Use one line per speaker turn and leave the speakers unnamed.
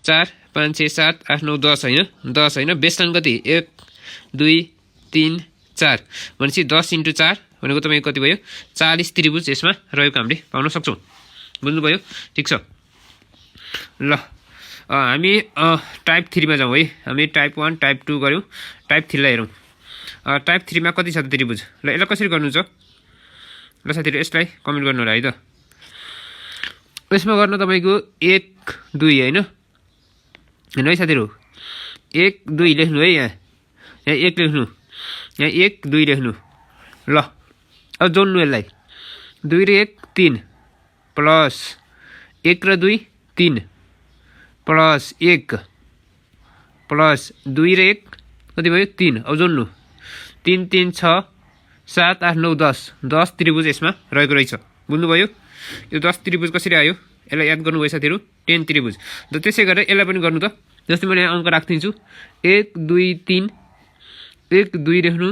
4 5 6 7 8 9 10 हैन 10 हैन बेसलाइन कति 1 2 3 4 भनेपछि 10 × 4 भनेको तपाईको कति भयो 40 त्रिभुज यसमा रहेको हामीले पाउन सक्छौं बुझ्नुभयो ठीक छ ल हामी टाइप 3 मा जाउँ है हामी टाइप 1 टाइप 2 गर्यौं टाइप 3 लाई हेरौं टाइप 3 मा कति छ त त्रिभुज ल यसलाई कसरी गर्नु छ ल साथीहरु यसलाई कमेन्ट गर्नु होला है त यसमा गर्न तपाईको 1 2 हैन हैन है साथीहरु 1 2 लेख्नु है यहाँ 1 लेख्नु यहाँ 1 2 लेख्नु ल अब जोड्नु यसलाई 2 र 1 3 प्लस 1 र 2 3 प्लस 1 प्लस 2 र 1 कति भयो 3 अब जोड्नु 3 3 6 7 8 9 10 10 त्रिभुज यसमा रहेको रहेछ बुझ्नुभयो यो 10 त्रिभुज कसरी आयो यसलाई याद गर्नु भयो साथीहरु 10 त्रिभुज त त्यसै गरेर यसलाई पनि गर्नु त जस्तै मैले यहाँ अंक राख्दिन्छु 1 2 3 1 2 लेख्नु